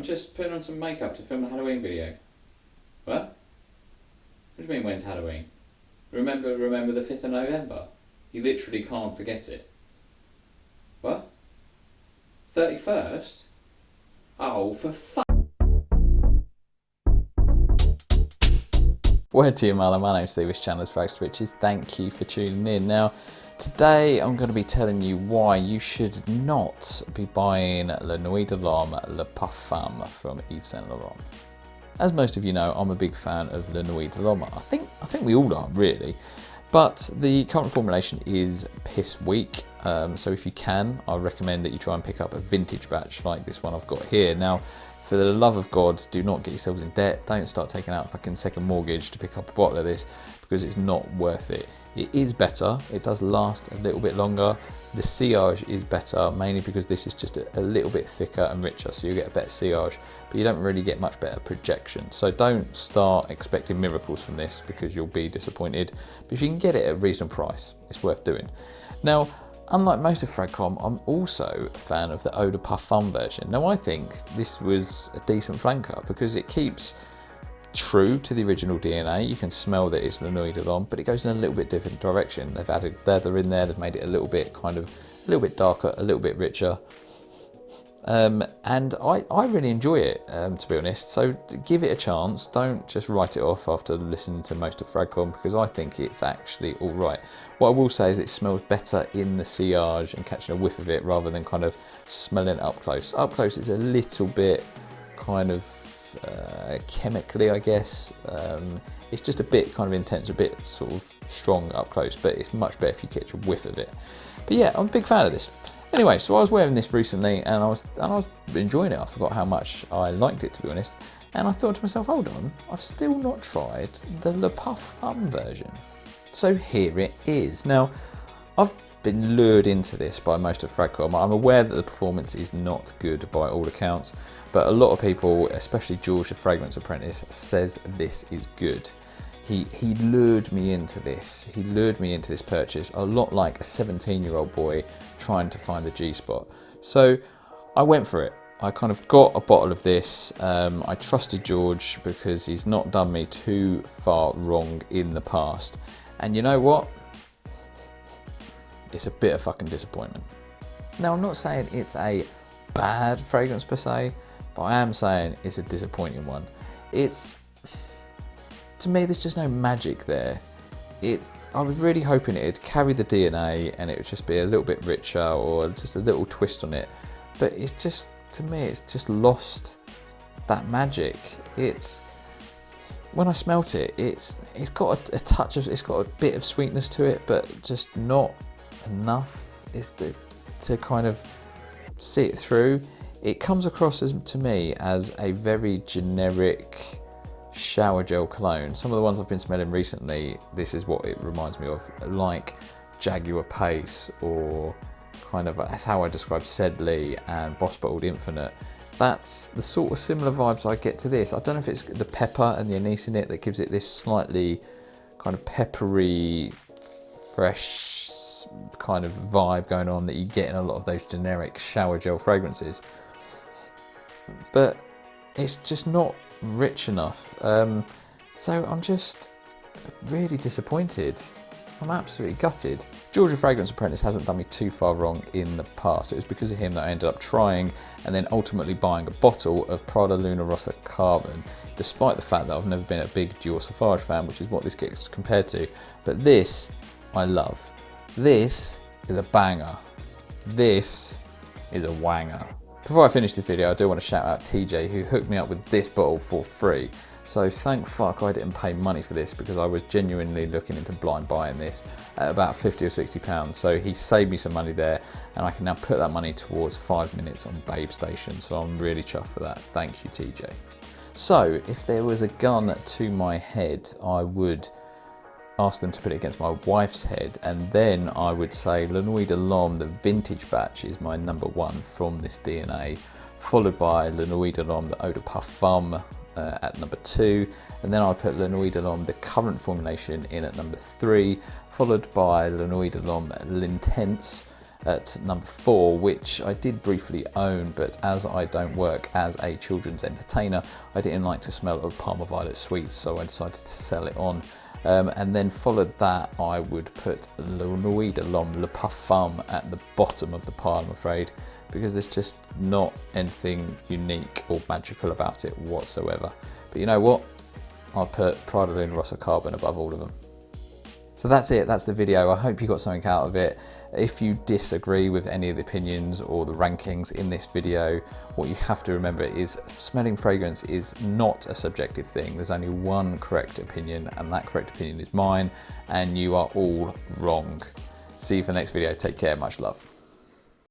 I'm just putting on some makeup to film a Halloween video. What? What do you mean, when's Halloween? Remember the 5th of November? You literally can't forget it. What? 31st? Oh, for fuck. Word to your mother, my name's Steve, this channel is Frags Riches. Thank you for tuning in. Now, today I'm going to be telling you why you should not be buying Le Nuit de l'Homme Le Parfum from Yves and Laurent. As most of you know, I'm a big fan of Le Nuit de l'Homme. I think we all are, really. But the current formulation is piss weak. So if you can, I recommend that you try and pick up a vintage batch like this one I've got here. Now, for the love of God, do not get yourselves in debt. Don't start taking out a fucking second mortgage to pick up a bottle of this, because it's not worth it. It is better. It does last a little bit longer. The sillage is better, mainly because this is just a little bit thicker and richer, so you get a better sillage, but you don't really get much better projection. So don't start expecting miracles from this, because you'll be disappointed. But if you can get it at a reasonable price, it's worth doing. Now, unlike most of Fragcom, I'm also a fan of the Eau de Parfum version. Now, I think this was a decent flanker because it keeps true to the original DNA. You can smell that it's Le Nuit de l'Homme, but it goes in a little bit different direction. They've added leather in there, they've made it a little bit darker, a little bit richer. And I really enjoy it, to be honest. So give it a chance. Don't just write it off after listening to most of Fragcom, because I think it's actually all right. What I will say is it smells better in the sillage and catching a whiff of it rather than kind of smelling it up close. Up close it's a little bit kind of chemically, I guess. It's just a bit kind of intense, a bit sort of strong up close, but it's much better if you catch a whiff of it. But yeah, I'm a big fan of this. Anyway, so I was wearing this recently and I was enjoying it. I forgot how much I liked it, to be honest. And I thought to myself, hold on, I've still not tried the Le Parfum version. So here it is. Now, I've been lured into this by most of Fragcom. I'm aware that the performance is not good by all accounts, but a lot of people, especially George the Fragrance Apprentice, says this is good. He lured me into this. He lured me into this purchase a lot like a 17-year-old boy trying to find the G-spot. So I went for it. I kind of got a bottle of this. I trusted George because he's not done me too far wrong in the past. And you know what? It's a bit of fucking disappointment. Now, I'm not saying it's a bad fragrance per se, but I am saying it's a disappointing one. To me, there's just no magic there. I was really hoping it'd carry the DNA and it would just be a little bit richer or just a little twist on it. But it's just, to me, it's just lost that magic. When I smelt it, it's got a touch of, it's got a bit of sweetness to it, but just not enough to kind of see it through. It comes across to me as a very generic shower gel cologne. Some of the ones I've been smelling recently, this is what it reminds me of, like Jaguar Pace, or kind of, that's how I describe Sedley and Boss Bottled Infinite. That's the sort of similar vibes I get to this. I don't know if it's the pepper and the anise in it that gives it this slightly kind of peppery, fresh kind of vibe going on that you get in a lot of those generic shower gel fragrances. But it's just not rich enough. So I'm just really disappointed. I'm absolutely gutted. George the Fragrance Apprentice hasn't done me too far wrong in the past. It was because of him that I ended up trying and then ultimately buying a bottle of Prada Luna Rossa Carbon, despite the fact that I've never been a big Dior Sauvage fan, which is what this gets compared to. But this, I love. This is a banger. This is a wanger. Before I finish the video, I do want to shout out TJ, who hooked me up with this bottle for free. So thank fuck I didn't pay money for this, because I was genuinely looking into blind buying this at about 50 or 60 pounds. So he saved me some money there, and I can now put that money towards 5 minutes on Babe Station. So I'm really chuffed for that. Thank you, TJ. So if there was a gun to my head, I would ask them to put it against my wife's head, and then I would say Le Nuit de l'Homme, the vintage batch, is my number one from this DNA, followed by Le Nuit de l'Homme, the Eau de Parfum, at number 2, and then I'll put Le Nuit de l'Homme, the current formulation, in at number 3, followed by Le Nuit de l'Homme L'Intense, at number 4, which I did briefly own, but as I don't work as a children's entertainer, I didn't like to smell of Parma Violet Sweets, so I decided to sell it on. And then followed that, I would put Nuit de l'Homme Le Parfum at the bottom of the pile, I'm afraid, because there's just not anything unique or magical about it whatsoever. But you know what? I'll put Prada Luna Rossa Carbon above all of them. So that's it, that's the video. I hope you got something out of it. If you disagree with any of the opinions or the rankings in this video, what you have to remember is smelling fragrance is not a subjective thing. There's only one correct opinion, and that correct opinion is mine, and you are all wrong. See you for the next video. Take care, much love.